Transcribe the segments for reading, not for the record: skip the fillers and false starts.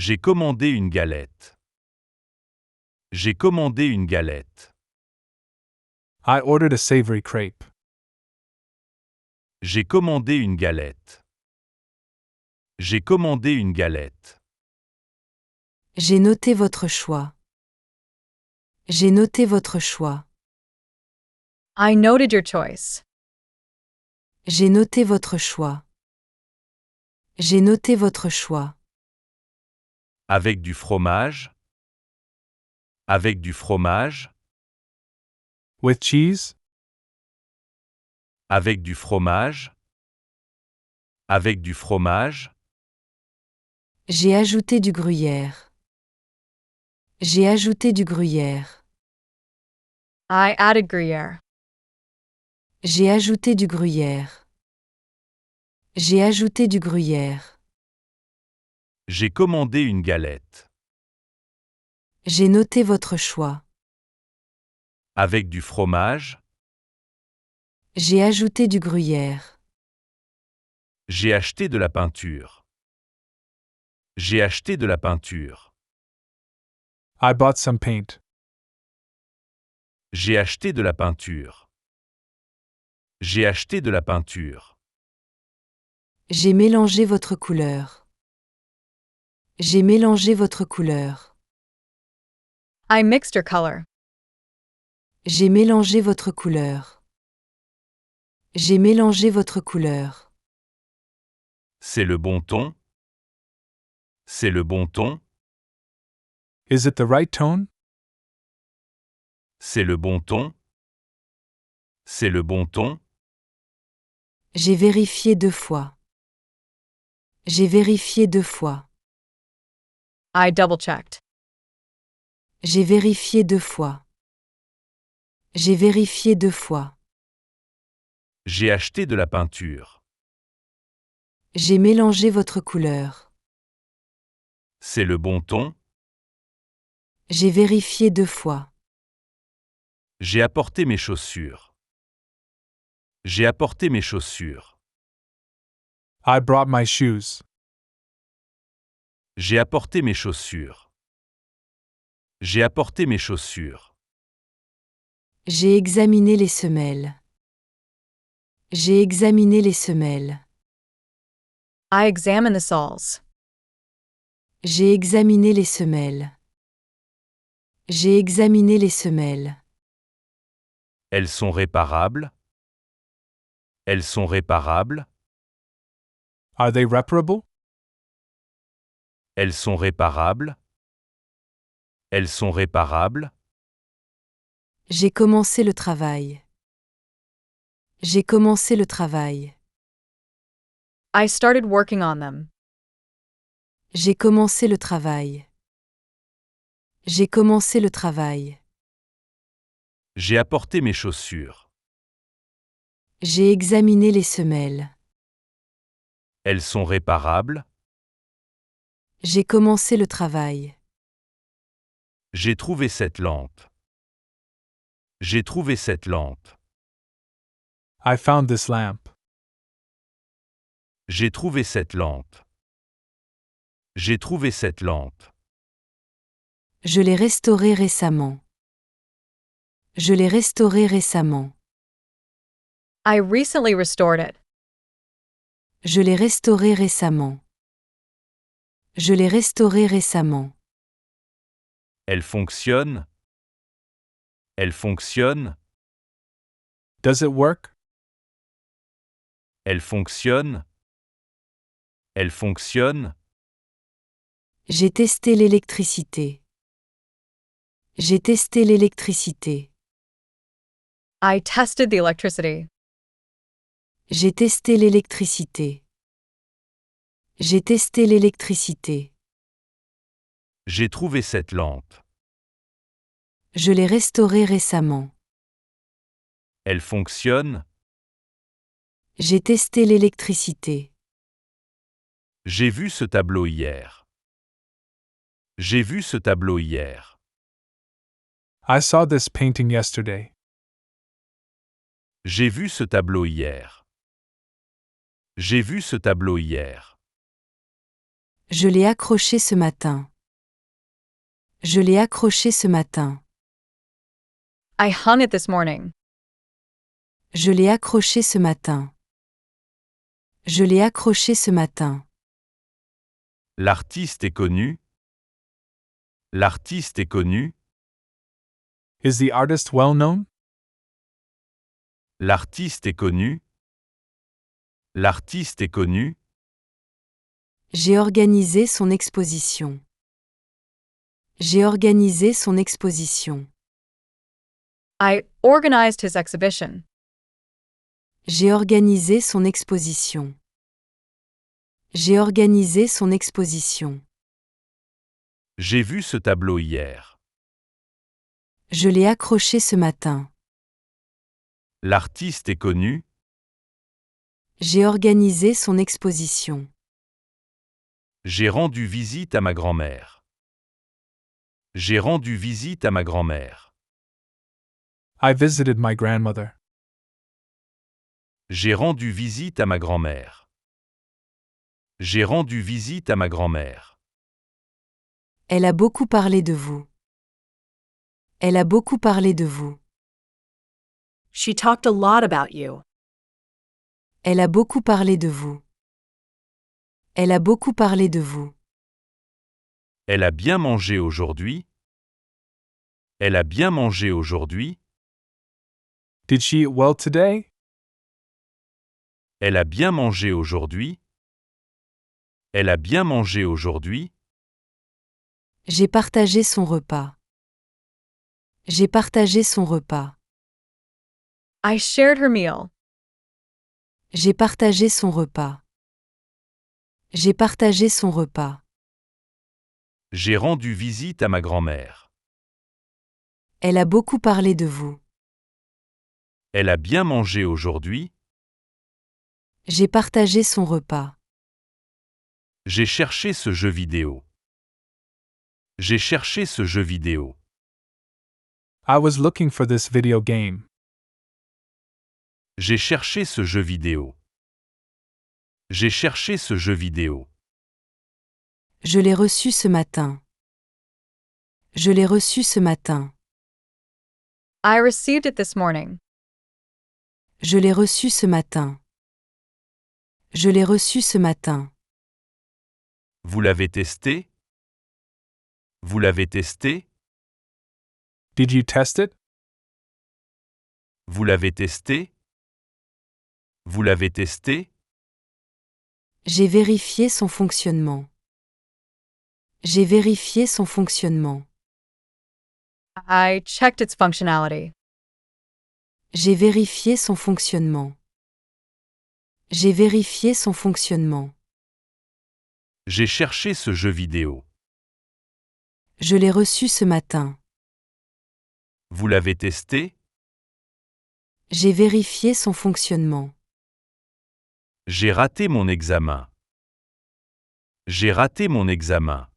J'ai commandé une galette. J'ai commandé une galette. I ordered a savory crepe. J'ai commandé une galette. J'ai commandé une galette. J'ai noté votre choix. J'ai noté votre choix. I noted your choice. J'ai noté votre choix. J'ai noté votre choix. Avec du fromage. Avec du fromage. With cheese? Avec du fromage. Avec du fromage. J'ai ajouté du gruyère. J'ai ajouté du gruyère. I added Gruyere. J'ai ajouté du gruyère. J'ai ajouté du gruyère. J'ai commandé une galette. J'ai noté votre choix. Avec du fromage. J'ai ajouté du gruyère. J'ai acheté de la peinture. J'ai acheté de la peinture. I bought some paint. J'ai acheté de la peinture. J'ai acheté de la peinture. J'ai mélangé votre couleur. J'ai mélangé votre couleur. I mixed your color. J'ai mélangé votre couleur. J'ai mélangé votre couleur. C'est le bon ton. C'est le bon ton. Is it the right tone? C'est le bon ton. C'est le bon ton. J'ai vérifié 2 fois. J'ai vérifié 2 fois. I double-checked. J'ai vérifié 2 fois. J'ai vérifié 2 fois. J'ai acheté de la peinture. J'ai mélangé votre couleur. C'est le bon ton. J'ai vérifié 2 fois. J'ai apporté mes chaussures. J'ai apporté mes chaussures. I brought my shoes. J'ai apporté mes chaussures. J'ai apporté mes chaussures. J'ai examiné les semelles. J'ai examiné les semelles. I examined the soles. J'ai examiné les semelles. J'ai examiné les semelles. Elles sont réparables. Elles sont réparables. Are they reparable? Elles sont réparables. Elles sont réparables. J'ai commencé le travail. J'ai commencé le travail. I started working on them. J'ai commencé le travail. J'ai commencé le travail. J'ai apporté mes chaussures. J'ai examiné les semelles. Elles sont réparables. J'ai commencé le travail. J'ai trouvé cette lampe. J'ai trouvé cette lampe. I found this lamp. J'ai trouvé cette lampe. J'ai trouvé cette lampe. Je l'ai restauré récemment. Je l'ai restauré récemment. I recently restored it. Je l'ai restauré récemment. Je l'ai restauré récemment. Elle fonctionne. Elle fonctionne. Does it work? Elle fonctionne. Elle fonctionne. J'ai testé l'électricité. J'ai testé l'électricité. I tested the electricity. J'ai testé l'électricité. J'ai testé l'électricité. J'ai trouvé cette lampe. Je l'ai restaurée récemment. Elle fonctionne. J'ai testé l'électricité. J'ai vu ce tableau hier. J'ai vu ce tableau hier. I saw this painting yesterday. J'ai vu ce tableau hier. J'ai vu ce tableau hier. Je l'ai accroché ce matin. Je l'ai accroché ce matin. I hung it this morning. Je l'ai accroché ce matin. Je l'ai accroché ce matin. L'artiste est connu. L'artiste est connu. Is the artist well known? L'artiste est connu. L'artiste est connu. J'ai organisé son exposition. J'ai organisé son exposition. I organized his exhibition. J'ai organisé son exposition. J'ai organisé son exposition. J'ai vu ce tableau hier. Je l'ai accroché ce matin. L'artiste est connu. J'ai organisé son exposition. J'ai rendu visite à ma grand-mère. J'ai rendu visite à ma grand-mère. I visited my grandmother. J'ai rendu visite à ma grand-mère. J'ai rendu visite à ma grand-mère. Elle a beaucoup parlé de vous. Elle a beaucoup parlé de vous. She talked a lot about you. Elle a beaucoup parlé de vous. Elle a beaucoup parlé de vous. Elle a bien mangé aujourd'hui. Elle a bien mangé aujourd'hui. Did she eat well today? Elle a bien mangé aujourd'hui. Elle a bien mangé aujourd'hui. J'ai partagé son repas. J'ai partagé son repas. I shared her meal. J'ai partagé son repas. J'ai partagé son repas. J'ai rendu visite à ma grand-mère. Elle a beaucoup parlé de vous. Elle a bien mangé aujourd'hui. J'ai partagé son repas. J'ai cherché ce jeu vidéo. J'ai cherché ce jeu vidéo. I was looking for this video game. J'ai cherché ce jeu vidéo. J'ai cherché ce jeu vidéo. Je l'ai reçu ce matin. Je l'ai reçu ce matin. I received it this morning. Je l'ai reçu ce matin. Je l'ai reçu ce matin. Vous l'avez testé? Vous l'avez testé? Did you test it? Vous l'avez testé? Vous l'avez testé? J'ai vérifié son fonctionnement. J'ai vérifié son fonctionnement. I checked its functionality. J'ai vérifié son fonctionnement. J'ai vérifié son fonctionnement. J'ai cherché ce jeu vidéo. Je l'ai reçu ce matin. Vous l'avez testé? J'ai vérifié son fonctionnement. J'ai raté mon examen. J'ai raté mon examen.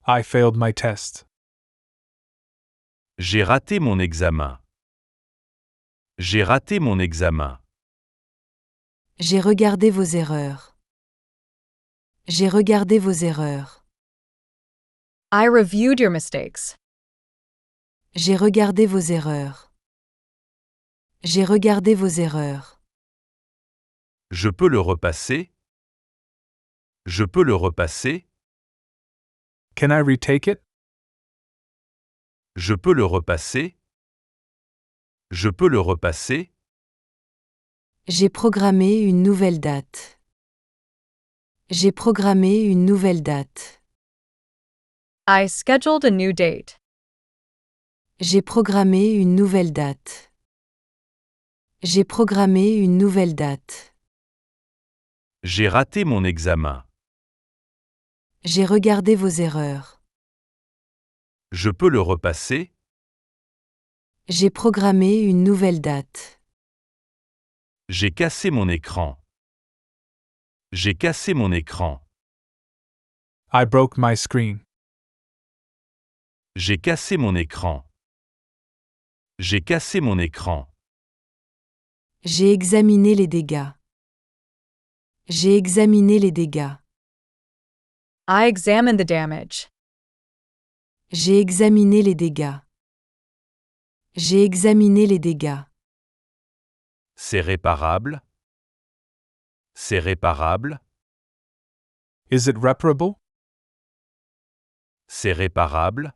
I failed my test. J'ai raté mon examen. J'ai raté mon examen. J'ai regardé vos erreurs. J'ai regardé vos erreurs. I reviewed your mistakes. J'ai regardé vos erreurs. J'ai regardé vos erreurs. Je peux le repasser? Je peux le repasser? Can I retake it? Je peux le repasser? Je peux le repasser? J'ai programmé une nouvelle date. J'ai programmé une nouvelle date. I scheduled a new date. J'ai programmé une nouvelle date. J'ai programmé une nouvelle date. J'ai raté mon examen. J'ai regardé vos erreurs. Je peux le repasser? J'ai programmé une nouvelle date. J'ai cassé mon écran. J'ai cassé mon écran. I broke my screen. J'ai cassé mon écran. J'ai cassé mon écran. J'ai examiné les dégâts. J'ai examiné les dégâts. I examined the damage. J'ai examiné les dégâts. J'ai examiné les dégâts. C'est réparable? C'est réparable? Is it reparable? C'est réparable?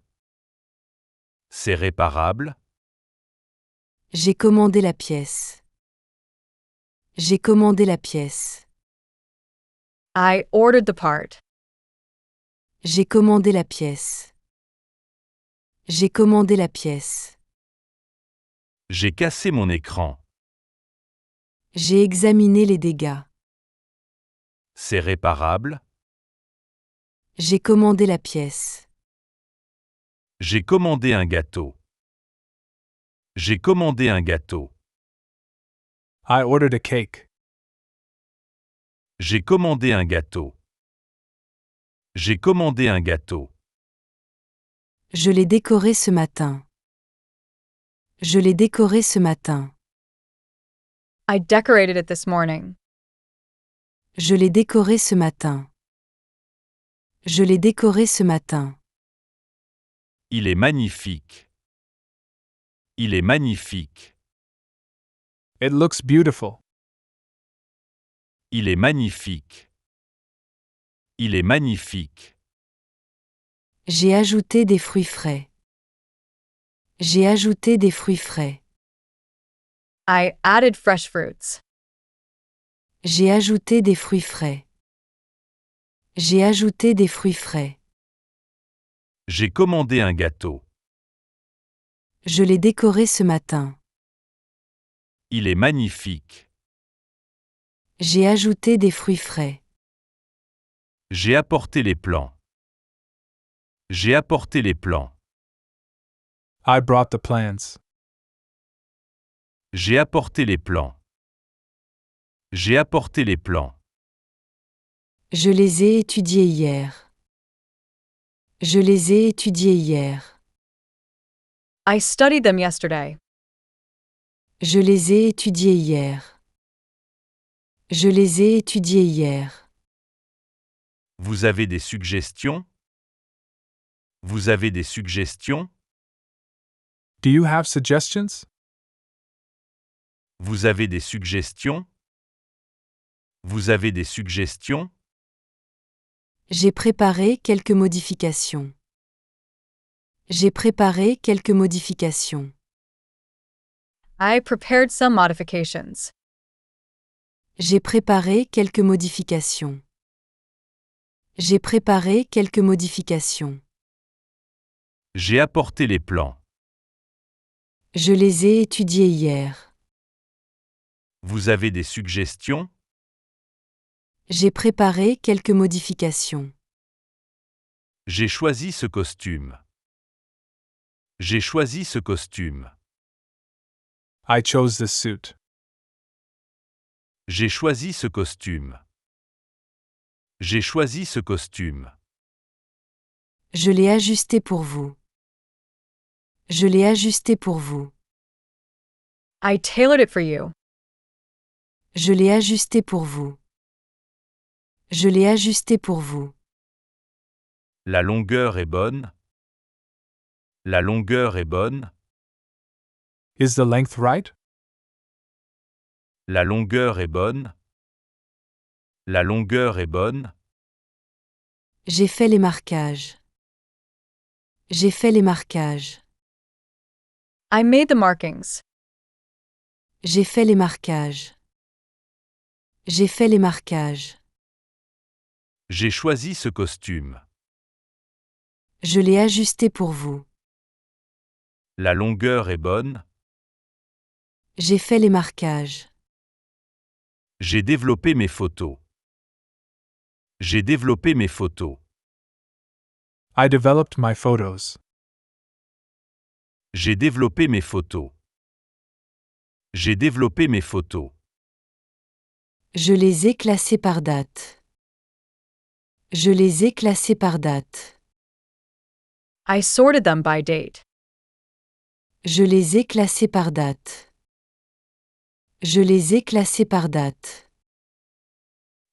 C'est réparable? J'ai commandé la pièce. J'ai commandé la pièce. I ordered the part. J'ai commandé la pièce. J'ai commandé la pièce. J'ai cassé mon écran. J'ai examiné les dégâts. C'est réparable? J'ai commandé la pièce. J'ai commandé un gâteau. J'ai commandé un gâteau. I ordered a cake. J'ai commandé un gâteau. J'ai commandé un gâteau. Je l'ai décoré ce matin. Je l'ai décoré ce matin. I decorated it this morning. Je l'ai décoré ce matin. Je l'ai décoré ce matin. Il est magnifique. Il est magnifique. It looks beautiful. Il est magnifique. Il est magnifique. J'ai ajouté des fruits frais. J'ai ajouté des fruits frais. I added fresh fruits. J'ai ajouté des fruits frais. J'ai ajouté des fruits frais. J'ai commandé un gâteau. Je l'ai décoré ce matin. Il est magnifique. J'ai ajouté des fruits frais. J'ai apporté les plans. J'ai apporté les plans. I brought the plans. J'ai apporté les plans. J'ai apporté les plans. Je les ai étudiés hier. Je les ai étudiés hier. I studied them yesterday. Je les ai étudiés hier. Je les ai étudiés hier. Vous avez des suggestions? Vous avez des suggestions? Do you have suggestions? Vous avez des suggestions? Vous avez des suggestions? J'ai préparé quelques modifications. J'ai préparé quelques modifications. I prepared some modifications. J'ai préparé quelques modifications. J'ai préparé quelques modifications. J'ai apporté les plans. Je les ai étudiés hier. Vous avez des suggestions? J'ai préparé quelques modifications. J'ai choisi ce costume. J'ai choisi ce costume. I chose this suit. J'ai choisi ce costume. J'ai choisi ce costume. Je l'ai ajusté pour vous. Je l'ai ajusté pour vous. I tailored it for you. Je l'ai ajusté pour vous. Je l'ai ajusté pour vous. La longueur est bonne. La longueur est bonne. Is the length right? La longueur est bonne. La longueur est bonne. J'ai fait les marquages. J'ai fait les marquages. I made the markings. J'ai fait les marquages. J'ai fait les marquages. J'ai choisi ce costume. Je l'ai ajusté pour vous. La longueur est bonne. J'ai fait les marquages. J'ai développé mes photos. J'ai développé mes photos. I developed my photos. J'ai développé mes photos. J'ai développé mes photos. Je les ai classés par date. Je les ai classés par date. I sorted them by date. Je les ai classés par date. Je les ai classés par date.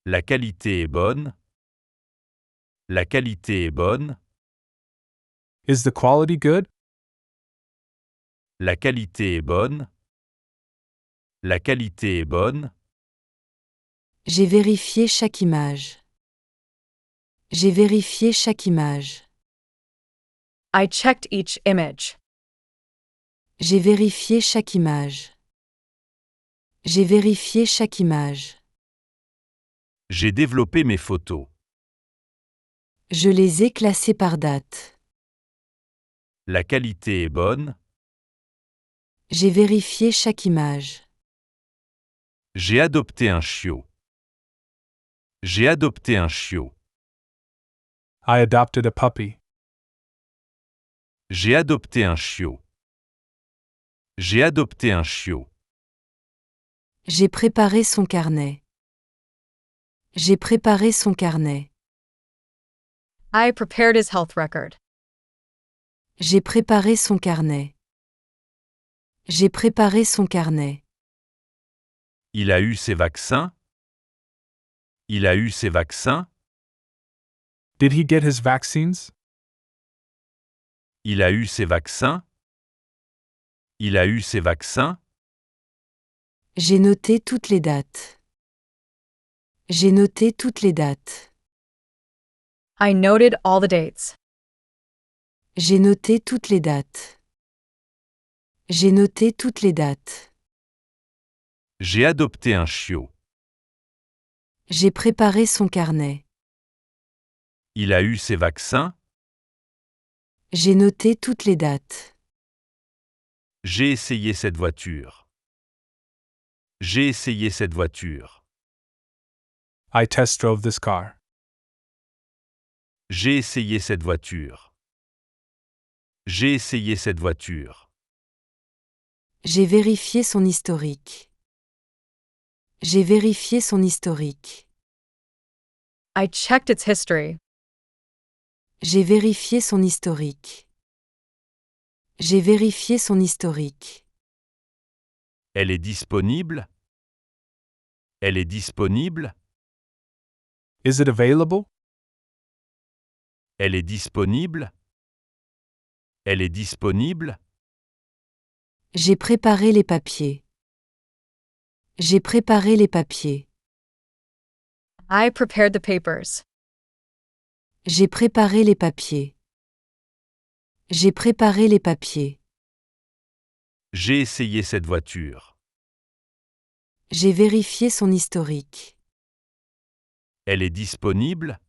La qualité est bonne. La qualité est bonne. Is the quality good? La qualité est bonne. La qualité est bonne. J'ai vérifié chaque image. J'ai vérifié chaque image. I checked each image. J'ai vérifié chaque image. J'ai vérifié chaque image. J'ai développé mes photos. Je les ai classées par date. La qualité est bonne. J'ai vérifié chaque image. J'ai adopté un chiot. J'ai adopté un chiot. I adopted a puppy. J'ai adopté un chiot. J'ai adopté un chiot. J'ai préparé son carnet. J'ai préparé son carnet. I prepared his health record. J'ai préparé son carnet. J'ai préparé son carnet. Il a eu ses vaccins. Il a eu ses vaccins. Did he get his vaccines? Il a eu ses vaccins. Il a eu ses vaccins. J'ai noté toutes les dates. J'ai noté toutes les dates. I noted all the dates. J'ai noté toutes les dates. J'ai noté toutes les dates. J'ai adopté un chiot. J'ai préparé son carnet. Il a eu ses vaccins. J'ai noté toutes les dates. J'ai essayé cette voiture. J'ai essayé cette voiture. I test drove this car. J'ai essayé cette voiture. J'ai essayé cette voiture. J'ai vérifié son historique. J'ai vérifié son historique. I checked its history. J'ai vérifié son historique. J'ai vérifié son historique. Elle est disponible. Elle est disponible. Is it available? Elle est disponible. Elle est disponible. J'ai préparé les papiers. J'ai préparé les papiers. I prepared the papers. J'ai préparé les papiers. J'ai préparé les papiers. J'ai essayé cette voiture. J'ai vérifié son historique. Elle est disponible.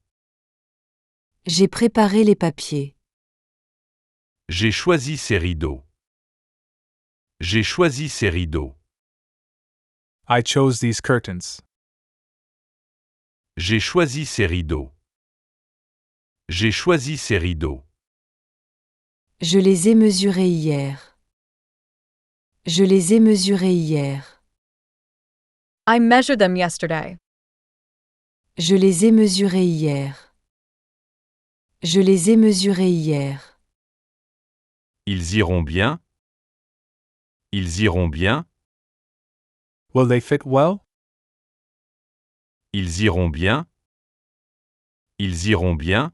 J'ai préparé les papiers. J'ai choisi ces rideaux. J'ai choisi ces rideaux. I chose these curtains. J'ai choisi ces rideaux. J'ai choisi ces rideaux. Je les ai mesurés hier. Je les ai mesurés hier. I measured them yesterday. Je les ai mesurés hier. Je les ai mesurés hier. Ils iront bien. Ils iront bien. Will they fit well? Ils iront bien. Ils iront bien.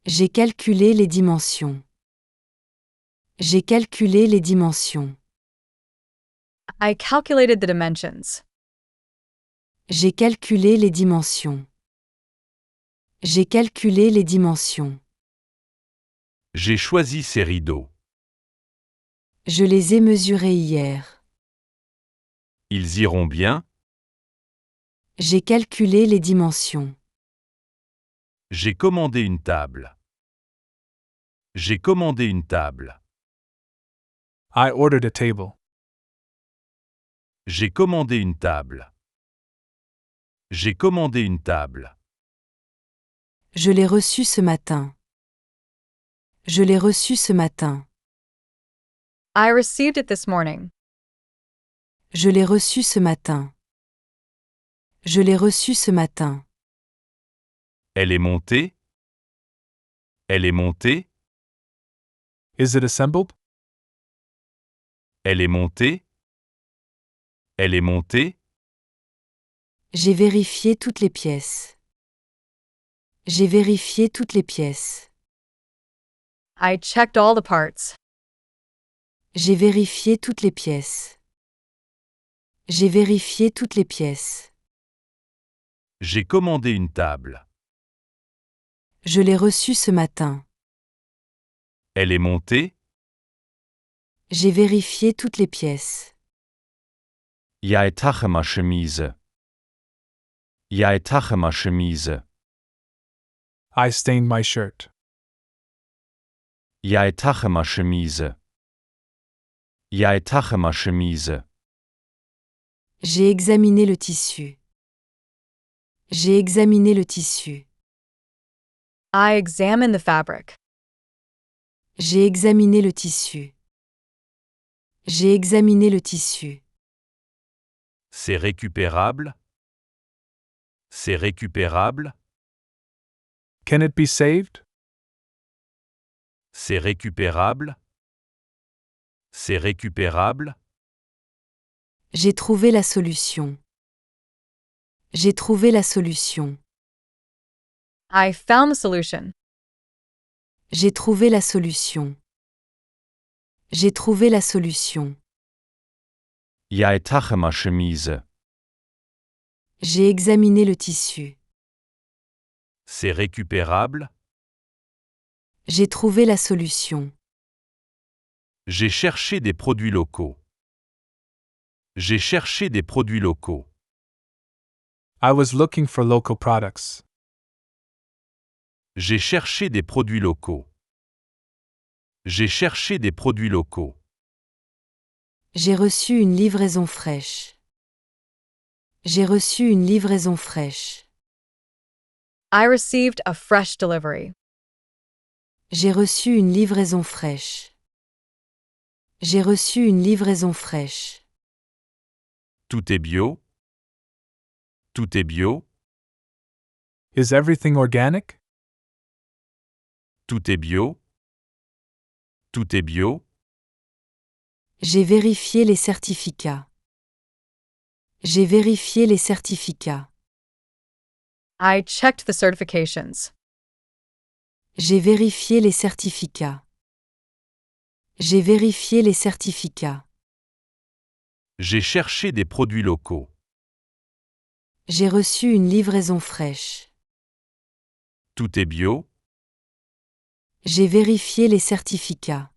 J'ai calculé les dimensions. J'ai calculé les dimensions. I calculated the dimensions. J'ai calculé les dimensions. J'ai calculé les dimensions. J'ai choisi ces rideaux. Je les ai mesurés hier. Ils iront bien. J'ai calculé les dimensions. J'ai commandé une table. J'ai commandé une table. I ordered a table. J'ai commandé une table. J'ai commandé une table. Je l'ai reçu ce matin. Je l'ai reçu ce matin. I received it this morning. Je l'ai reçu ce matin. Je l'ai reçu ce matin. Elle est montée. Elle est montée. Is it assembled? Elle est montée. Elle est montée. J'ai vérifié toutes les pièces. J'ai vérifié toutes les pièces. I checked all the parts. J'ai vérifié toutes les pièces. J'ai vérifié toutes les pièces. J'ai commandé une table. Je l'ai reçue ce matin. Elle est montée. J'ai vérifié toutes les pièces. Jeg tager mig chemise. Jeg tager mig chemise. I stained my shirt. Jeg tager mig chemise. Jeg tager mig chemise. J'ai examiné le tissu. J'ai examiné le tissu. I examined the fabric. J'ai examiné le tissu. J'ai examiné le tissu. C'est récupérable. C'est récupérable. Can it be saved? C'est récupérable. C'est récupérable. J'ai trouvé la solution. J'ai trouvé la solution. I found the solution. J'ai trouvé la solution. J'ai trouvé la solution. Jeg tager mig chemise. J'ai examiné le tissu. C'est récupérable. J'ai trouvé la solution. J'ai cherché des produits locaux. J'ai cherché des produits locaux. I was looking for local products. J'ai cherché des produits locaux. J'ai cherché des produits locaux. J'ai reçu une livraison fraîche. J'ai reçu une livraison fraîche. I received a fresh delivery. J'ai reçu une livraison fraîche. J'ai reçu une livraison fraîche. Tout est bio. Tout est bio. Is everything organic? Tout est bio. Tout est bio. J'ai vérifié les certificats. J'ai vérifié les certificats. I checked the certifications. J'ai vérifié les certificats. J'ai vérifié les certificats. J'ai cherché des produits locaux. J'ai reçu une livraison fraîche. Tout est bio. J'ai vérifié les certificats.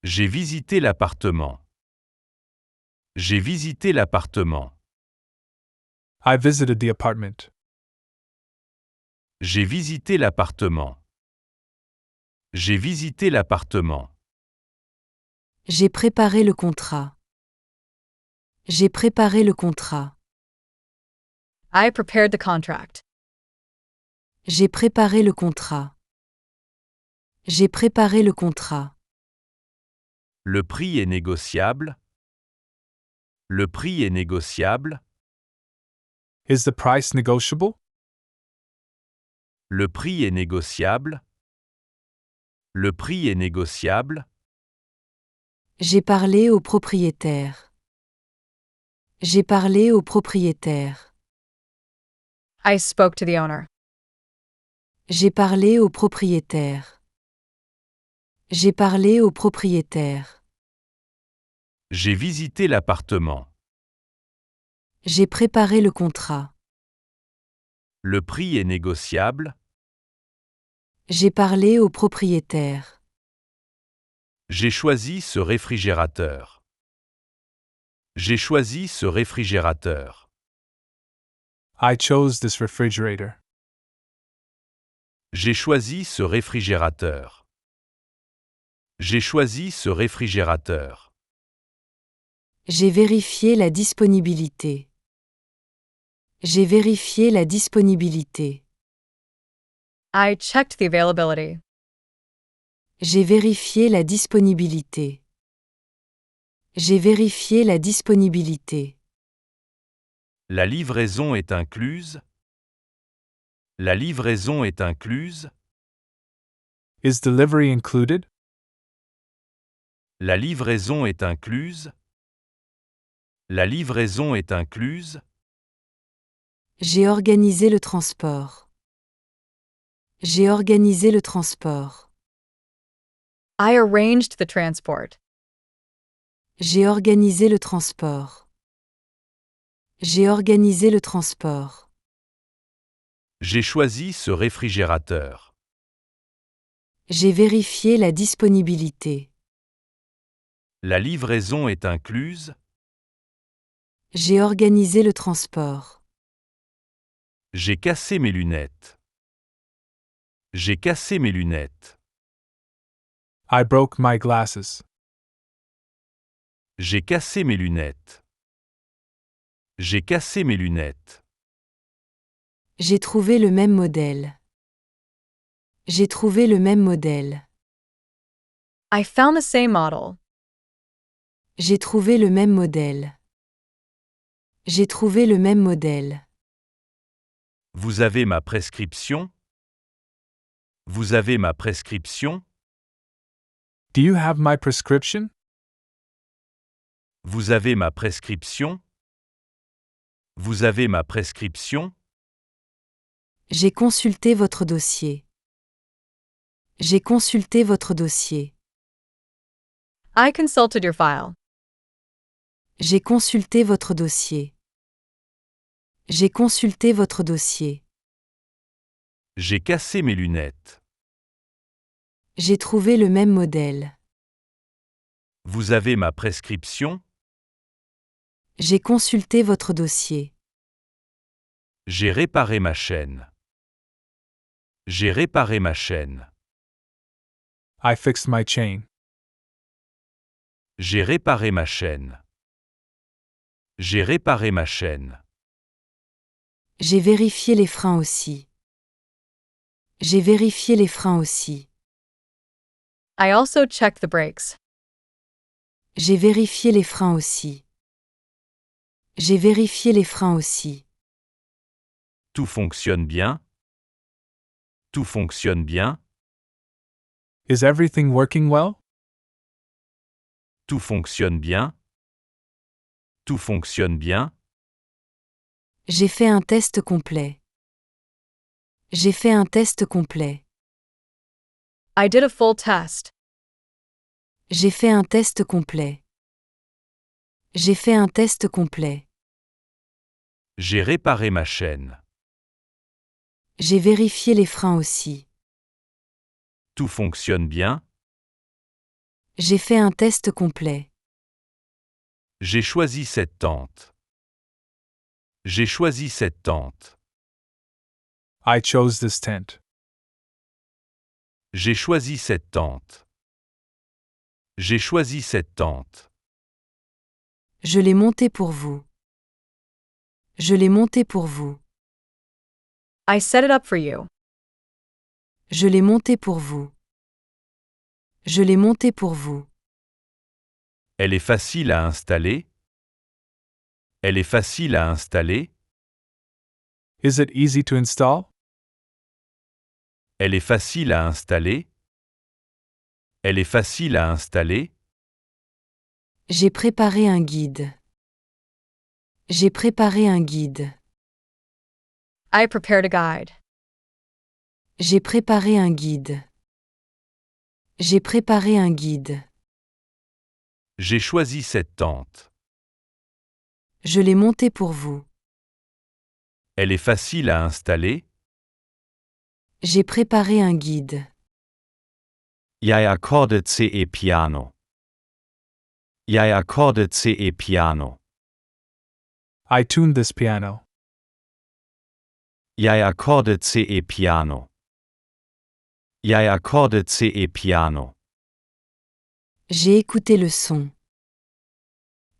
J'ai visité l'appartement. J'ai visité l'appartement. I visited the apartment. J'ai visité l'appartement. J'ai visité l'appartement. J'ai préparé le contrat. J'ai préparé le contrat. I prepared the contract. J'ai préparé le contrat. J'ai préparé le contrat. Le prix est négociable. Le prix est négociable. Is the price negotiable? Le prix est négociable. Le prix est négociable. J'ai parlé au propriétaire. J'ai parlé au propriétaire. I spoke to the owner. J'ai parlé au propriétaire. J'ai parlé au propriétaire. J'ai visité l'appartement. J'ai préparé le contrat. Le prix est négociable. J'ai parlé au propriétaire. J'ai choisi ce réfrigérateur. J'ai choisi ce réfrigérateur. I chose this refrigerator. J'ai choisi ce réfrigérateur. J'ai choisi ce réfrigérateur. J'ai vérifié la disponibilité. J'ai vérifié la disponibilité. I checked the availability. J'ai vérifié la disponibilité. J'ai vérifié la disponibilité. La livraison est incluse. La livraison est incluse. Is delivery included? La livraison est incluse. La livraison est incluse. J'ai organisé le transport. J'ai organisé le transport. I arranged the transport. J'ai organisé le transport. J'ai organisé le transport. J'ai choisi ce réfrigérateur. J'ai vérifié la disponibilité. La livraison est incluse. J'ai organisé le transport. J'ai cassé mes lunettes. J'ai cassé mes lunettes. I broke my glasses. J'ai cassé mes lunettes. J'ai cassé mes lunettes. J'ai trouvé le même modèle. J'ai trouvé le même modèle. I found the same model. J'ai trouvé le même modèle. J'ai trouvé le même modèle. Vous avez ma prescription? Vous avez ma prescription? Do you have my prescription? Vous avez ma prescription? Vous avez ma prescription? J'ai consulté votre dossier. J'ai consulté votre dossier. I consulted your file. J'ai consulté votre dossier. J'ai consulté votre dossier. J'ai cassé mes lunettes. J'ai trouvé le même modèle. Vous avez ma prescription? J'ai consulté votre dossier. J'ai réparé ma chaîne. J'ai réparé ma chaîne. I fixed my chain. J'ai réparé ma chaîne. J'ai réparé ma chaîne. J'ai vérifié les freins aussi. J'ai vérifié les freins aussi. I also checked the brakes. J'ai vérifié les freins aussi. J'ai vérifié les freins aussi. Tout fonctionne bien? Tout fonctionne bien? Is everything working well? Tout fonctionne bien? Tout fonctionne bien? J'ai fait un test complet. J'ai fait un test complet. I did a full test. J'ai fait un test complet. J'ai fait un test complet. J'ai réparé ma chaîne. J'ai vérifié les freins aussi. Tout fonctionne bien? J'ai fait un test complet. J'ai choisi cette tente. J'ai choisi cette tente. I chose this tent. J'ai choisi cette tente. J'ai choisi cette tente. Je l'ai monté pour vous. Je l'ai monté pour vous. I set it up for you. Je l'ai monté pour vous. Je l'ai monté pour vous. Elle est facile à installer? Elle est facile à installer? Is it easy to install? Elle est facile à installer? Elle est facile à installer? J'ai préparé un guide. J'ai préparé un guide. I prepared a guide. J'ai préparé un guide. J'ai préparé un guide. J'ai choisi cette tente. Je l'ai monté pour vous. Elle est facile à installer? J'ai préparé un guide. Jeg akkordet CE piano. Jeg akkordet CE piano. I tuned this piano. Jeg akkordet CE piano. Jeg akkordet CE piano. J'ai écouté le son.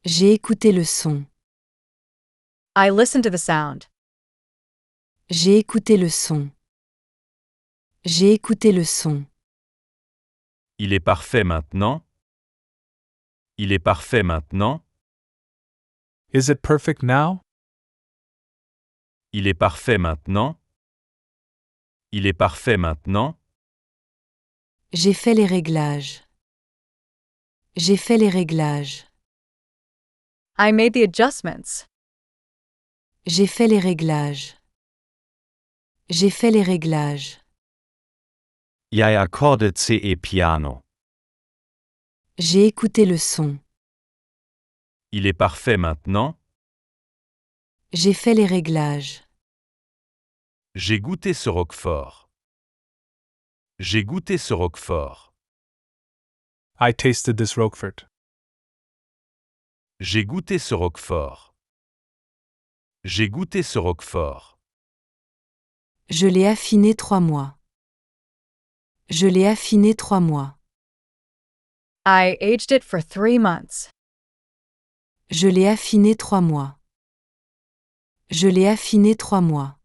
J'ai écouté le son. I listened to the sound. J'ai écouté le son. J'ai écouté le son. Il est parfait maintenant? Il est parfait maintenant? Is it perfect now? Il est parfait maintenant? Il est parfait maintenant? J'ai fait les réglages. J'ai fait les réglages. I made the adjustments. J'ai fait les réglages. J'ai fait les réglages. Jeg akkordet ce piano. J'ai écouté le son. Il est parfait maintenant. J'ai fait les réglages. J'ai goûté ce roquefort. J'ai goûté ce roquefort. I tasted this Roquefort. J'ai goûté ce roquefort. J'ai goûté ce roquefort. Je l'ai affiné 3 mois. Je l'ai affiné 3 mois. I aged it for 3 months. Je l'ai affiné 3 mois. Je l'ai affiné 3 mois.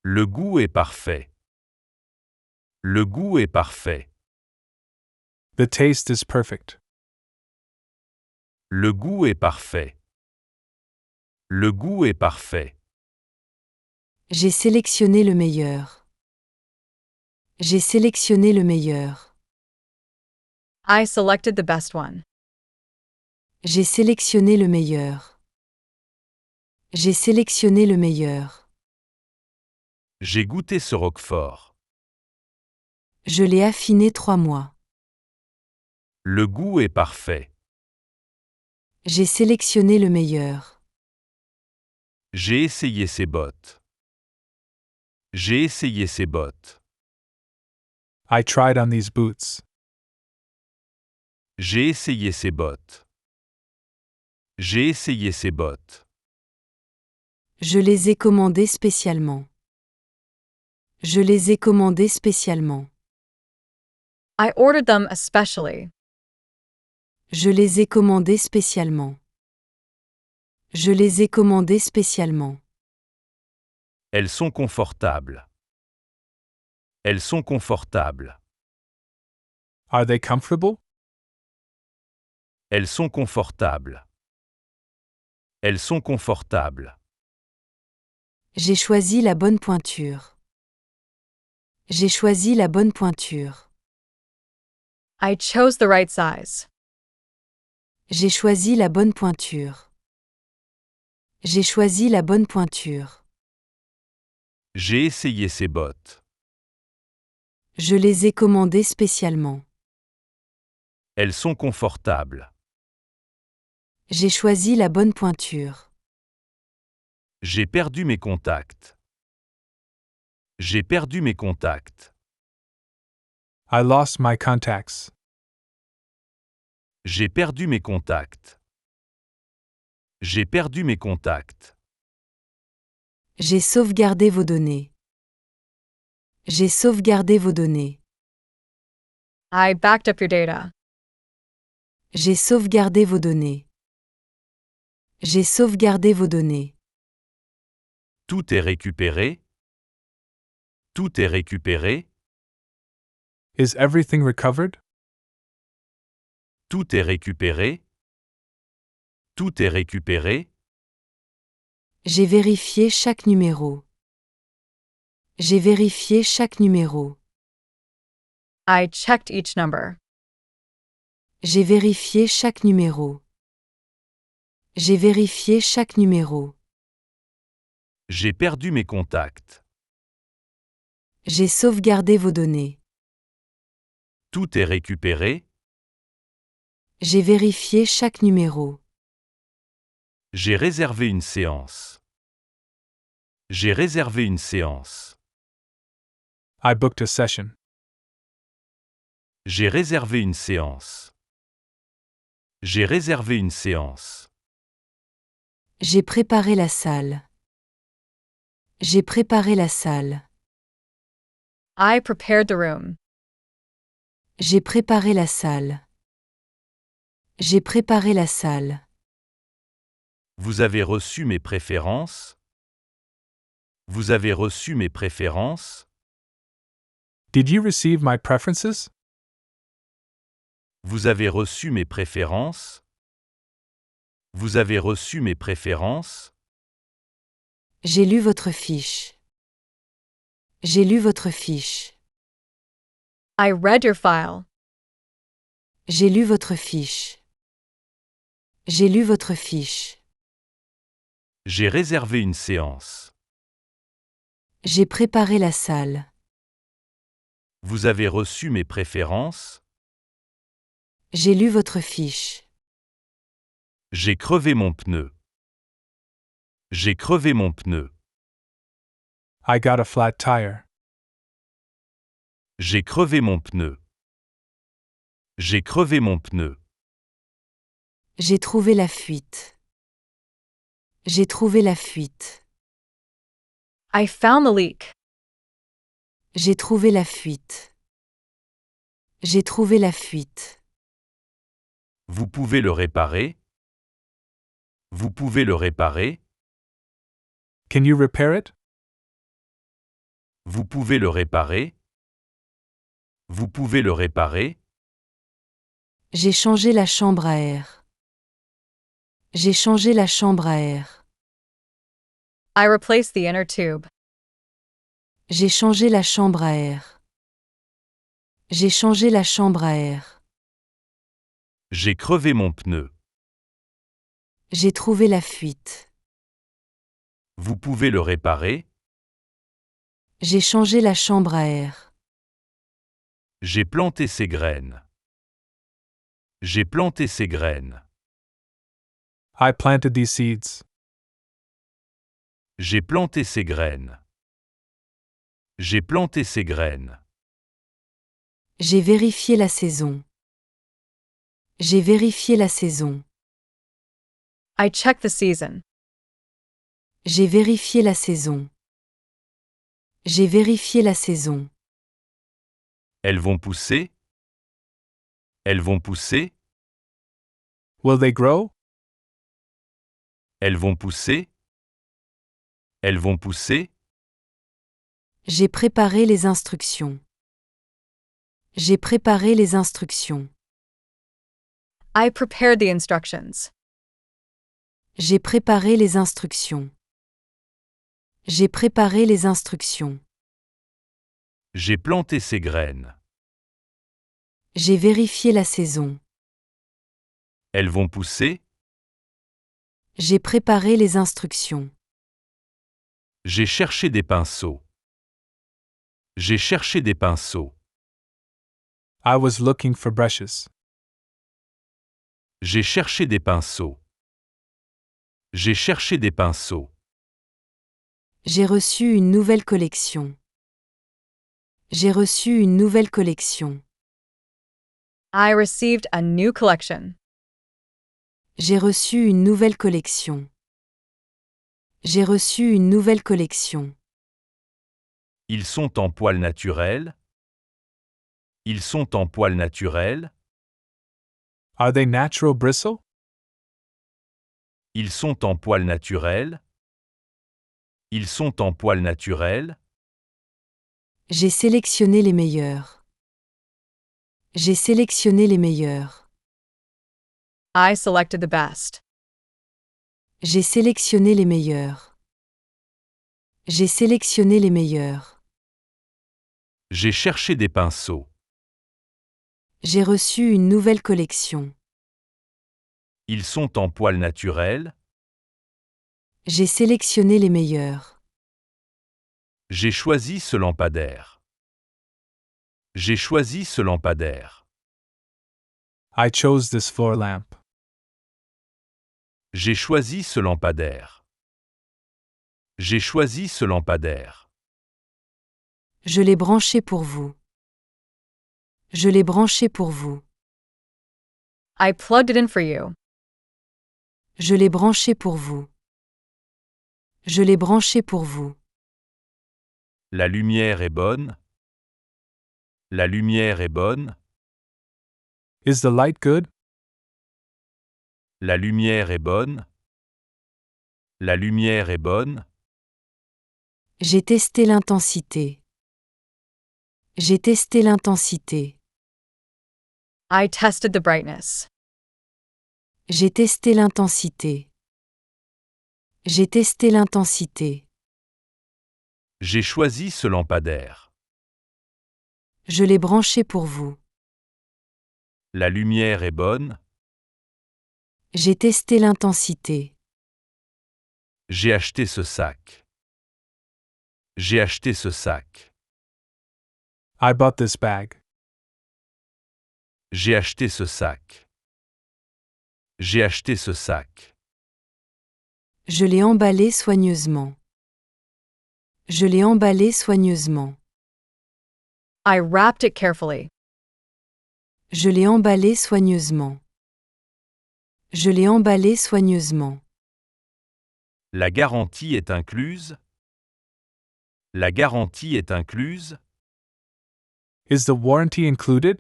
Le goût est parfait. Le goût est parfait. The taste is perfect. Le goût est parfait. Le goût est parfait. J'ai sélectionné le meilleur. J'ai sélectionné le meilleur. I selected the best one. J'ai sélectionné le meilleur. J'ai sélectionné le meilleur. J'ai goûté ce roquefort. Je l'ai affiné 3 mois. Le goût est parfait. J'ai sélectionné le meilleur. J'ai essayé ces bottes. J'ai essayé ces bottes. I tried on these boots. J'ai essayé ces bottes. J'ai essayé ces bottes. Je les ai commandées spécialement. Je les ai commandées spécialement. I ordered them especially. Je les ai commandées spécialement. Je les ai commandées spécialement. Elles sont confortables. Elles sont confortables. Are they comfortable? Elles sont confortables. Elles sont confortables. J'ai choisi la bonne pointure. J'ai choisi la bonne pointure. I chose the right size. J'ai choisi la bonne pointure. J'ai choisi la bonne pointure. J'ai essayé ces bottes. Je les ai commandées spécialement. Elles sont confortables. J'ai choisi la bonne pointure. J'ai perdu mes contacts. J'ai perdu mes contacts. I lost my contacts. J'ai perdu mes contacts. J'ai perdu mes contacts. J'ai sauvegardé vos données. J'ai sauvegardé vos données. I backed up your data. J'ai sauvegardé vos données. J'ai sauvegardé vos données. Tout est récupéré. Tout est récupéré. Is everything recovered? Tout est récupéré. Tout est récupéré. J'ai vérifié chaque numéro. J'ai vérifié chaque numéro. I checked each number. J'ai vérifié chaque numéro. J'ai vérifié chaque numéro. J'ai perdu mes contacts. J'ai sauvegardé vos données. Tout est récupéré. J'ai vérifié chaque numéro. J'ai réservé une séance. J'ai réservé une séance. I booked a session. J'ai réservé une séance. J'ai réservé une séance. J'ai préparé la salle. J'ai préparé la salle. I prepared the room. J'ai préparé la salle. J'ai préparé la salle. Vous avez reçu mes préférences? Vous avez reçu mes préférences? Did you receive my preferences? Vous avez reçu mes préférences? Vous avez reçu mes préférences? J'ai lu votre fiche. J'ai lu votre fiche. I read your file. J'ai lu votre fiche. J'ai lu votre fiche. J'ai réservé une séance. J'ai préparé la salle. Vous avez reçu mes préférences? J'ai lu votre fiche. J'ai crevé mon pneu. J'ai crevé mon pneu. I got a flat tire. J'ai crevé mon pneu. J'ai crevé mon pneu. J'ai trouvé la fuite. J'ai trouvé la fuite. I found the leak. J'ai trouvé la fuite. J'ai trouvé la fuite. Vous pouvez le réparer? Vous pouvez le réparer? Can you repair it? Vous pouvez le réparer? Vous pouvez le réparer? J'ai changé la chambre à air. J'ai changé la chambre à air. I replaced the inner tube. J'ai changé la chambre à air. J'ai changé la chambre à air. J'ai crevé mon pneu. J'ai trouvé la fuite. Vous pouvez le réparer? J'ai changé la chambre à air. J'ai planté ces graines. J'ai planté ces graines. I planted these seeds. J'ai planté ces graines. J'ai planté ces graines. J'ai vérifié la saison. J'ai vérifié la saison. I checked the season. J'ai vérifié la saison. J'ai vérifié la saison. Elles vont pousser? Elles vont pousser? Will they grow? Elles vont pousser? Elles vont pousser? J'ai préparé les instructions. J'ai préparé les instructions. I prepared the instructions. J'ai préparé les instructions. J'ai préparé les instructions. J'ai planté ces graines. J'ai vérifié la saison. Elles vont pousser? J'ai préparé les instructions. J'ai cherché des pinceaux. J'ai cherché des pinceaux. I was looking for brushes. J'ai cherché des pinceaux. J'ai cherché des pinceaux. J'ai reçu une nouvelle collection. J'ai reçu une nouvelle collection. I received a new collection. J'ai reçu une nouvelle collection. J'ai reçu une nouvelle collection. Ils sont en poils naturels? Ils sont en poils naturels? Are they natural bristle? Ils sont en poils naturels? Ils sont en poils naturels? J'ai sélectionné les meilleurs. J'ai sélectionné les meilleurs. I selected the best. J'ai sélectionné les meilleurs. J'ai sélectionné les meilleurs. J'ai cherché des pinceaux. J'ai reçu une nouvelle collection. Ils sont en poils naturels? J'ai sélectionné les meilleurs. J'ai choisi ce lampadaire. J'ai choisi ce lampadaire. I chose this floor lamp. J'ai choisi ce lampadaire. J'ai choisi ce lampadaire. Je l'ai branché pour vous. Je l'ai branché pour vous. I plugged it in for you. Je l'ai branché pour vous. Je l'ai branché pour vous. La lumière est bonne? La lumière est bonne? Is the light good? La lumière est bonne? La lumière est bonne? J'ai testé l'intensité. J'ai testé l'intensité. I tested the brightness. J'ai testé l'intensité. J'ai testé l'intensité. J'ai choisi ce lampadaire. Je l'ai branché pour vous. La lumière est bonne? J'ai testé l'intensité. J'ai acheté ce sac. J'ai acheté ce sac. I bought this bag. J'ai acheté ce sac. J'ai acheté ce sac. Je l'ai emballé soigneusement. Je l'ai emballé soigneusement. I wrapped it carefully. Je l'ai emballé soigneusement. Je l'ai emballé soigneusement. La garantie est incluse. La garantie est incluse. Is the warranty included?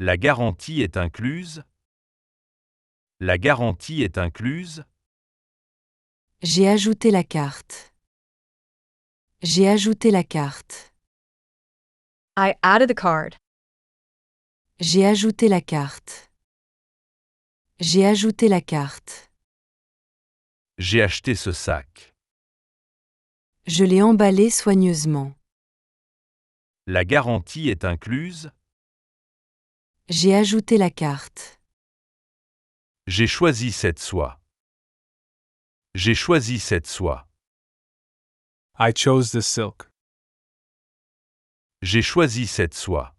La garantie est incluse. La garantie est incluse. J'ai ajouté la carte. J'ai ajouté la carte. I added the card. J'ai ajouté la carte. J'ai ajouté la carte. J'ai acheté ce sac. Je l'ai emballé soigneusement. La garantie est incluse. J'ai ajouté la carte. J'ai choisi cette soie. J'ai choisi cette soie. I chose this silk. J'ai choisi cette soie.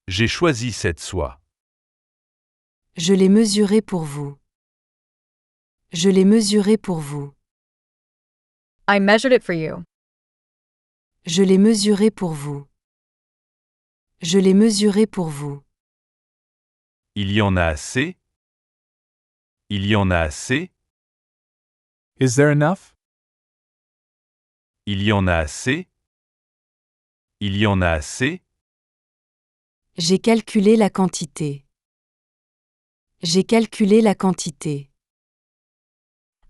J'ai choisi cette soie. Je l'ai mesuré pour vous. Je l'ai mesuré pour vous. I measured it for you. Je l'ai mesuré pour vous. Je l'ai mesuré pour vous. Il y en a assez. Il y en a assez. Is there enough? Il y en a assez. Il y en a assez. J'ai calculé la quantité. J'ai calculé la quantité.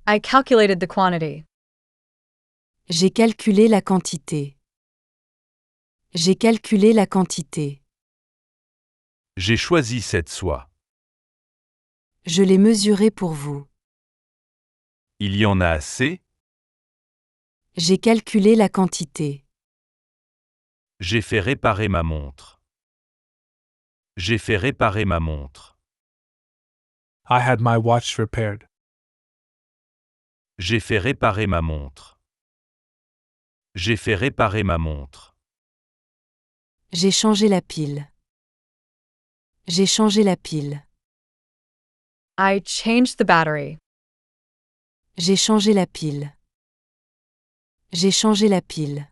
I calculated the quantity. J'ai calculé la quantité. J'ai calculé la quantité. J'ai choisi cette soie. Je l'ai mesuré pour vous. Il y en a assez. J'ai calculé la quantité. J'ai fait réparer ma montre. J'ai fait réparer ma montre. I had my watch repaired. J'ai fait réparer ma montre. J'ai fait réparer ma montre. J'ai changé la pile. J'ai changé la pile. I changed the battery. J'ai changé la pile. J'ai changé la pile.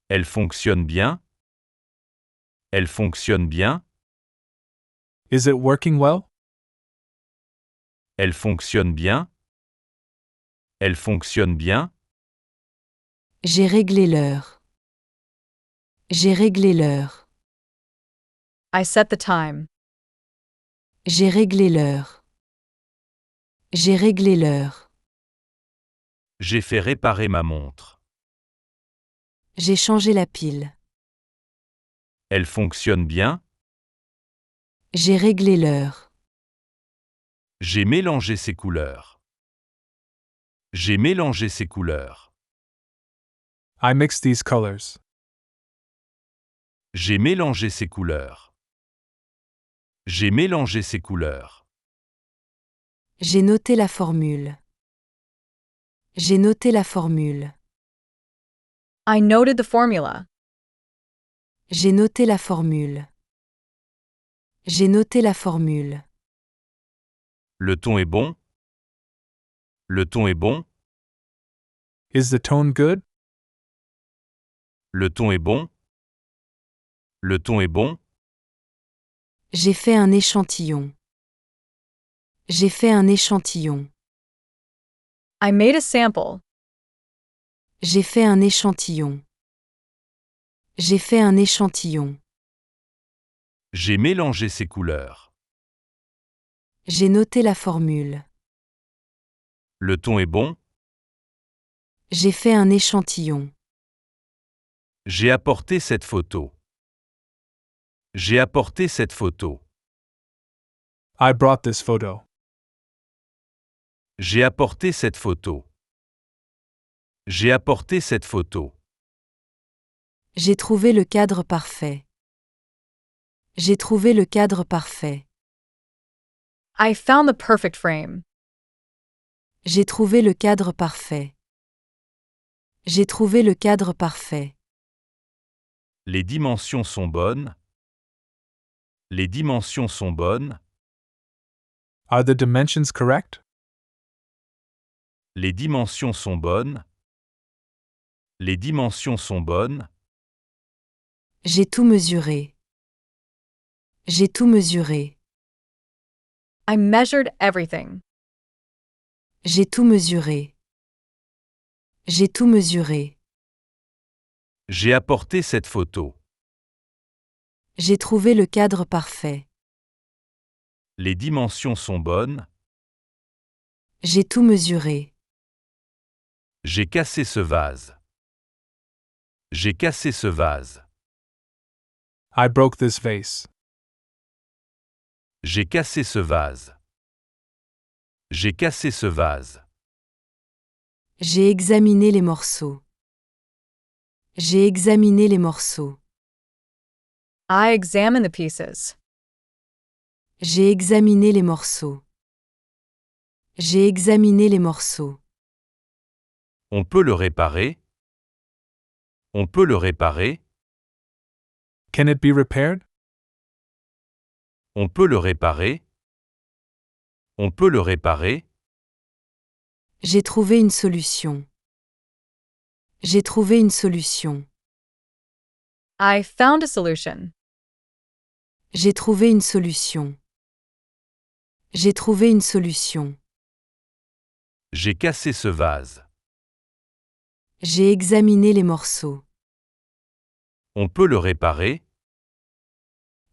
Elle fonctionne bien. Elle fonctionne bien. Is it working well? Elle fonctionne bien. Elle fonctionne bien. J'ai réglé l'heure. J'ai réglé l'heure. I set the time. J'ai réglé l'heure. J'ai réglé l'heure. J'ai fait réparer ma montre. J'ai changé la pile. Elle fonctionne bien. J'ai réglé l'heure. J'ai mélangé ses couleurs. J'ai mélangé ses couleurs. I mixed these colors. J'ai mélangé ses couleurs. J'ai mélangé ses couleurs. J'ai noté la formule. J'ai noté la formule. I noted the formula. J'ai noté la formule. J'ai noté la formule. Le ton est bon. Le ton est bon. Is the tone good? Le ton est bon. Le ton est bon. J'ai fait un échantillon. J'ai fait un échantillon. I made a sample. J'ai fait un échantillon. J'ai fait un échantillon. J'ai mélangé ses couleurs. J'ai noté la formule. Le ton est bon. J'ai fait un échantillon. J'ai apporté cette photo. J'ai apporté cette photo. I brought this photo. J'ai apporté cette photo. J'ai apporté cette photo. J'ai trouvé le cadre parfait. J'ai trouvé le cadre parfait. I found the perfect frame. J'ai trouvé le cadre parfait. J'ai trouvé le cadre parfait. Les dimensions sont bonnes. Les dimensions sont bonnes. Are the dimensions correct? Les dimensions sont bonnes. Les dimensions sont bonnes. J'ai tout mesuré. J'ai tout mesuré. I measured everything. J'ai tout mesuré. J'ai tout mesuré. J'ai apporté cette photo. J'ai trouvé le cadre parfait. Les dimensions sont bonnes. J'ai tout mesuré. J'ai cassé ce vase. J'ai cassé ce vase. I broke this vase. J'ai cassé ce vase. J'ai cassé ce vase. J'ai examiné les morceaux. J'ai examiné les morceaux. I examined the pieces. J'ai examiné les morceaux. J'ai examiné les morceaux. On peut le réparer. On peut le réparer. Can it be repaired? On peut le réparer. On peut le réparer. J'ai trouvé une solution. J'ai trouvé une solution. I found a solution. J'ai trouvé une solution. J'ai trouvé une solution. J'ai cassé ce vase. J'ai examiné les morceaux. On peut le réparer.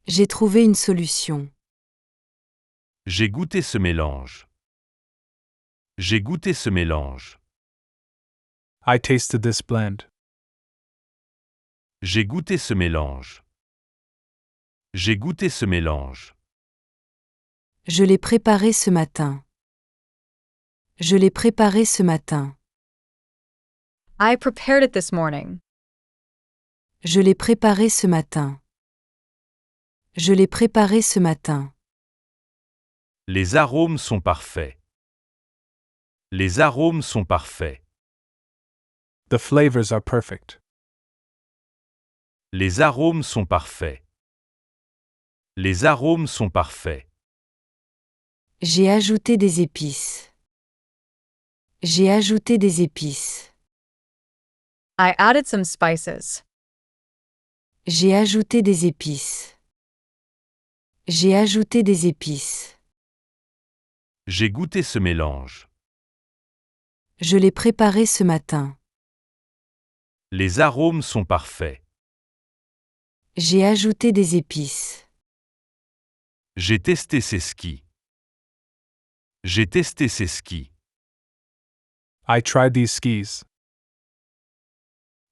J'ai trouvé une solution. J'ai goûté ce mélange. J'ai goûté ce mélange. I tasted this blend. J'ai goûté ce mélange. J'ai goûté ce mélange. Je l'ai préparé ce matin. Je l'ai préparé ce matin. I prepared it this morning. Je l'ai préparé ce matin. Je l'ai préparé ce matin. Les arômes sont parfaits. Les arômes sont parfaits. The flavors are perfect. Les arômes sont parfaits. Les arômes sont parfaits. J'ai ajouté des épices. J'ai ajouté des épices. I added some spices. J'ai ajouté des épices. J'ai ajouté des épices. J'ai goûté ce mélange. Je l'ai préparé ce matin. Les arômes sont parfaits. J'ai ajouté des épices. J'ai testé ces skis. J'ai testé ces skis. I tried these skis.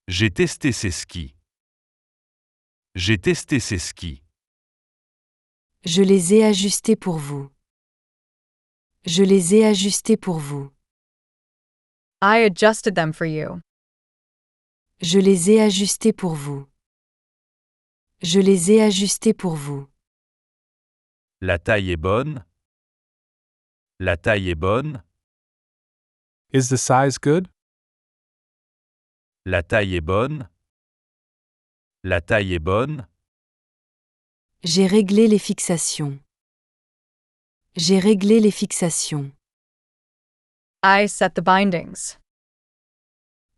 J'ai testé ces skis. J'ai testé ces skis. Je les ai ajustés pour vous. Je les ai ajustés pour vous. I adjusted them for you. Je les ai ajustés pour vous. Je les ai ajustés pour vous. La taille est bonne. La taille est bonne. Is the size good? La taille est bonne. La taille est bonne. J'ai réglé les fixations. J'ai réglé les fixations. I set the bindings.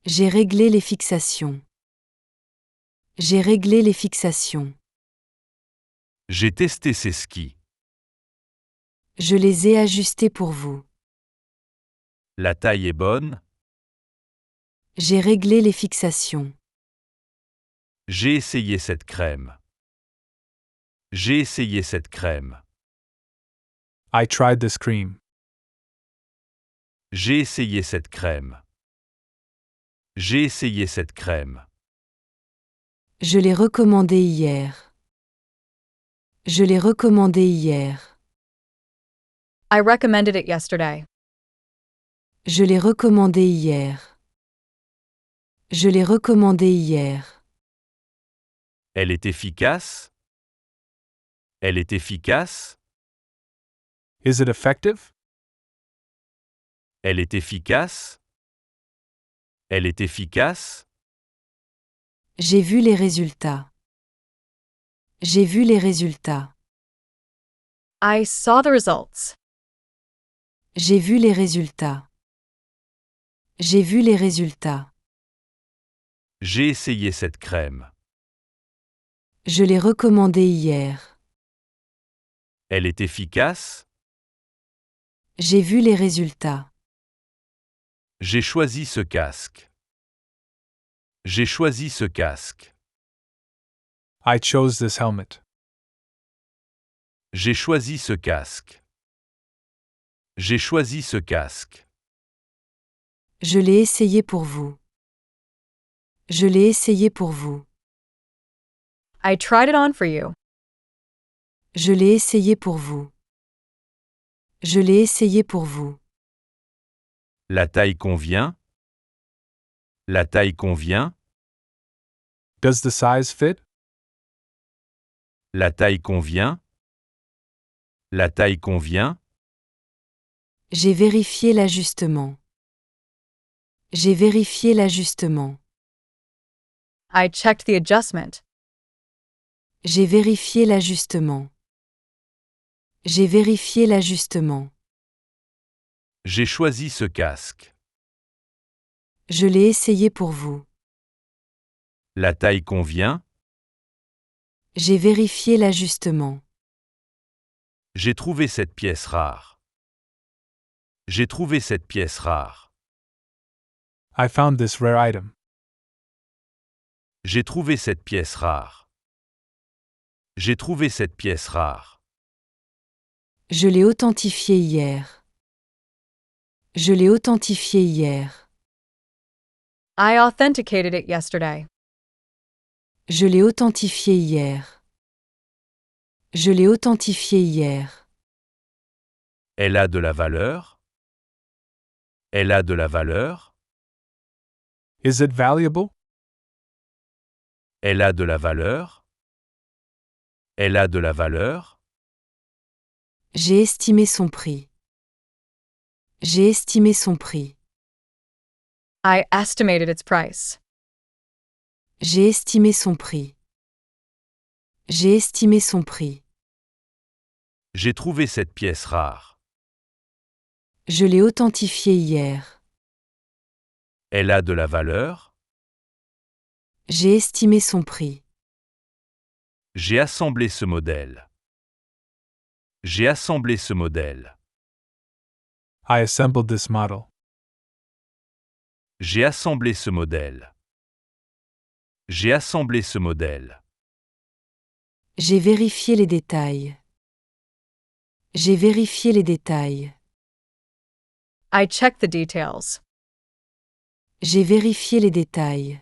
J'ai réglé les fixations. J'ai réglé les fixations. J'ai testé ces skis. Je les ai ajustés pour vous. La taille est bonne. J'ai réglé les fixations. J'ai essayé cette crème. J'ai essayé cette crème. I tried this cream. J'ai essayé cette crème. J'ai essayé cette crème. Je l'ai recommandé hier. Je l'ai recommandé hier. I recommended it yesterday. Je l'ai recommandé hier. Je l'ai recommandé hier. Elle est efficace. Elle est efficace. Is it effective? Elle est efficace. Elle est efficace? J'ai vu les résultats. J'ai vu les résultats. I saw the results. J'ai vu les résultats. J'ai vu les résultats. J'ai essayé cette crème. Je l'ai recommandée hier. Elle est efficace? J'ai vu les résultats. J'ai choisi ce casque. J'ai choisi ce casque. I chose this helmet. J'ai choisi ce casque. J'ai choisi ce casque. Je l'ai essayé pour vous. Je l'ai essayé pour vous. I tried it on for you. Je l'ai essayé pour vous. Je l'ai essayé pour vous. La taille convient? La taille convient? Does the size fit? La taille convient? La taille convient? J'ai vérifié l'ajustement. J'ai vérifié l'ajustement. I checked the adjustment. J'ai vérifié l'ajustement. J'ai vérifié l'ajustement. J'ai choisi ce casque. Je l'ai essayé pour vous. La taille convient? J'ai vérifié l'ajustement. J'ai trouvé cette pièce rare. J'ai trouvé cette pièce rare. I found this rare item. J'ai trouvé cette pièce rare. J'ai trouvé cette pièce rare. Je l'ai authentifié hier. Je l'ai authentifié hier. I authenticated it yesterday. Je l'ai authentifié hier. Je l'ai authentifié hier. Elle a de la valeur? Elle a de la valeur? Is it valuable? Elle a de la valeur? Elle a de la valeur? J'ai estimé son prix. J'ai estimé son prix. I estimated its price. J'ai estimé son prix. J'ai estimé son prix. J'ai trouvé cette pièce rare. Je l'ai authentifié hier. Elle a de la valeur? J'ai estimé son prix. J'ai assemblé ce modèle. J'ai assemblé ce modèle. I assembled this model. J'ai assemblé ce modèle. J'ai assemblé ce modèle. J'ai vérifié les détails. J'ai vérifié les détails. I checked the details. J'ai vérifié les détails.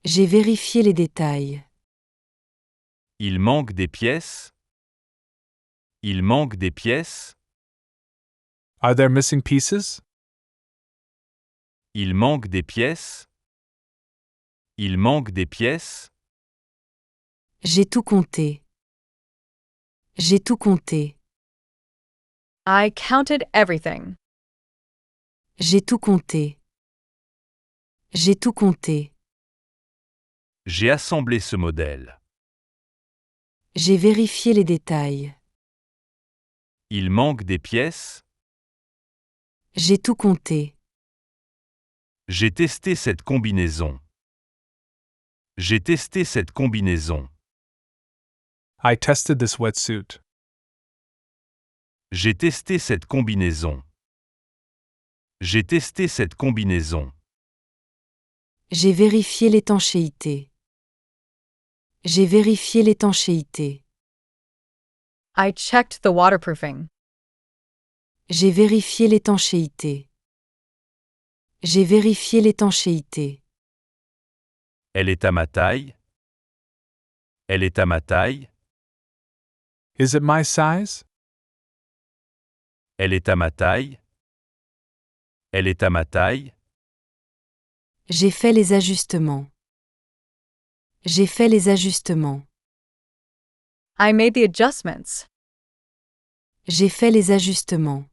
J'ai vérifié les détails. Il manque des pièces? Il manque des pièces? Are there missing pieces? Il manque des pièces? Il manque des pièces? J'ai tout compté. J'ai tout compté. I counted everything. J'ai tout compté. J'ai tout compté. J'ai assemblé ce modèle. J'ai vérifié les détails. Il manque des pièces? J'ai tout compté. J'ai testé cette combinaison. J'ai testé cette combinaison. I tested this wetsuit. J'ai testé cette combinaison. J'ai testé cette combinaison. J'ai vérifié l'étanchéité. J'ai vérifié l'étanchéité. I checked the waterproofing. J'ai vérifié l'étanchéité. J'ai vérifié l'étanchéité. Elle est à ma taille? Elle est à ma taille? Is it my size? Elle est à ma taille? Elle est à ma taille? J'ai fait les ajustements. J'ai fait les ajustements. I made the adjustments. J'ai fait les ajustements.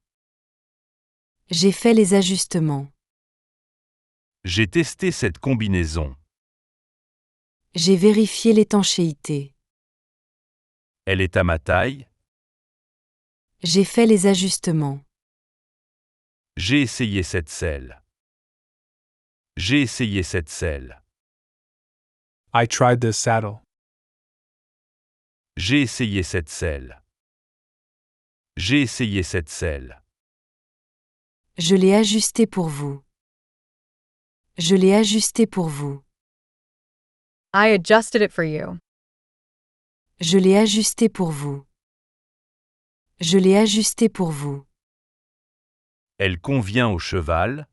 J'ai fait les ajustements. J'ai testé cette combinaison. J'ai vérifié l'étanchéité. Elle est à ma taille. J'ai fait les ajustements. J'ai essayé cette selle. J'ai essayé cette selle. I tried this saddle. J'ai essayé cette selle. J'ai essayé cette selle. Je l'ai ajusté pour vous. Je l'ai ajusté pour vous. I adjusted it for you. Je l'ai ajusté pour vous. Je l'ai ajusté pour vous. Elle convient au cheval.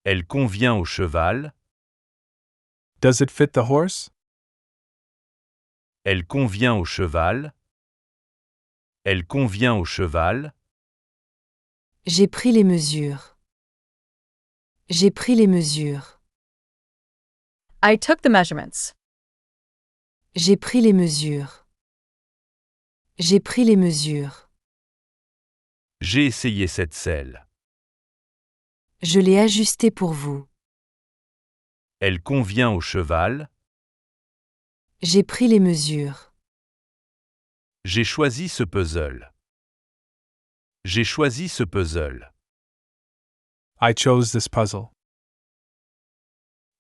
Elle convient au cheval. Does it fit the horse? Elle convient au cheval. Elle convient au cheval. J'ai pris les mesures. J'ai pris les mesures. I took the measurements. J'ai pris les mesures. J'ai pris les mesures. J'ai essayé cette selle. Je l'ai ajusté pour vous. Elle convient au cheval. J'ai pris les mesures. J'ai choisi ce puzzle. J'ai choisi ce puzzle. I chose this puzzle.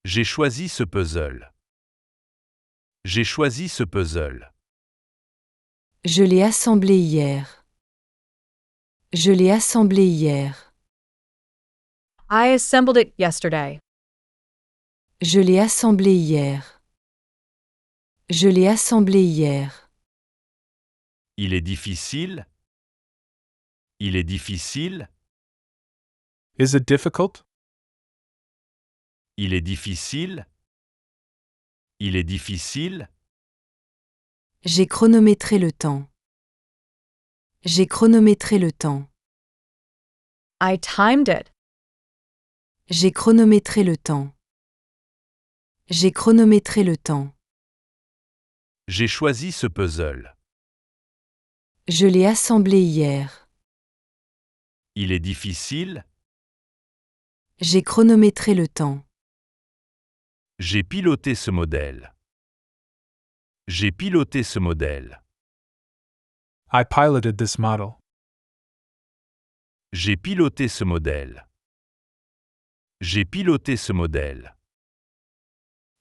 J'ai choisi ce puzzle. J'ai choisi ce puzzle. Je l'ai assemblé hier. Je l'ai assemblé hier. I assembled it yesterday. Je l'ai assemblé hier. Je l'ai assemblé hier. Il est difficile. Il est difficile. Is it difficult? Il est difficile. Il est difficile. J'ai chronométré le temps. J'ai chronométré le temps. I timed it. J'ai chronométré le temps. J'ai chronométré le temps. J'ai choisi ce puzzle. Je l'ai assemblé hier. Il est difficile. J'ai chronométré le temps. J'ai piloté ce modèle. J'ai piloté ce modèle. I piloted this model. J'ai piloté ce modèle. J'ai piloté ce modèle.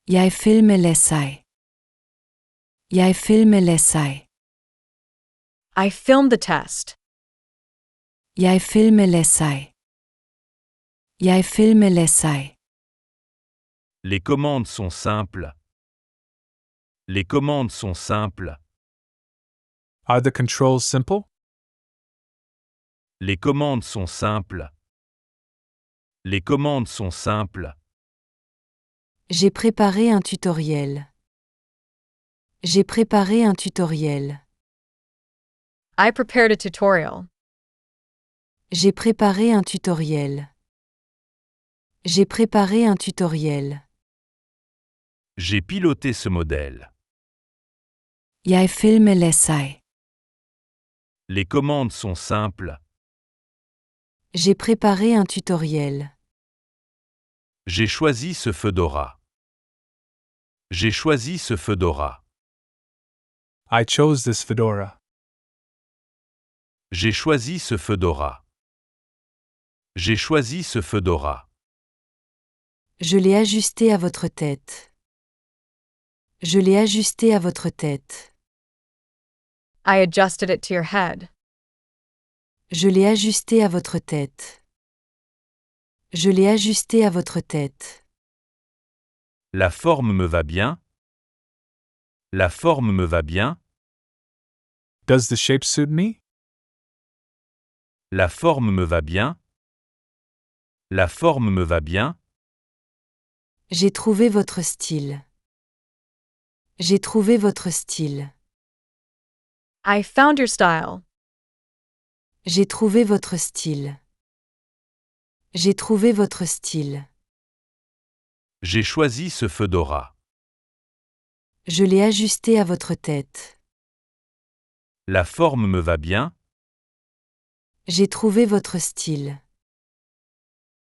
Jeg filmer l'essai. Jeg filmer l'essai. I filmed the test. Jeg filmer l'essai. Jeg filmer l'essai. Les commandes sont simples. Les commandes sont simples. Are the controls simple? Les commandes sont simples. Les commandes sont simples. J'ai préparé un tutoriel. J'ai préparé un tutoriel. I prepared a tutorial. J'ai préparé un tutoriel. J'ai préparé un tutoriel. J'ai piloté ce modèle. Jeg filmer l'essai. Les commandes sont simples. J'ai préparé un tutoriel. J'ai choisi ce fedora. J'ai choisi ce fedora. I chose this fedora. J'ai choisi ce fedora. J'ai choisi ce fedora. Je l'ai ajusté à votre tête. Je l'ai ajusté à votre tête. I adjusted it to your head. Je l'ai ajusté à votre tête. Je l'ai ajusté à votre tête. La forme me va bien. La forme me va bien. Does the shape suit me? La forme me va bien. La forme me va bien. J'ai trouvé votre style. J'ai trouvé votre style. I found your style. J'ai trouvé votre style. J'ai trouvé votre style. J'ai choisi ce fedora. Je l'ai ajusté à votre tête. La forme me va bien. J'ai trouvé votre style.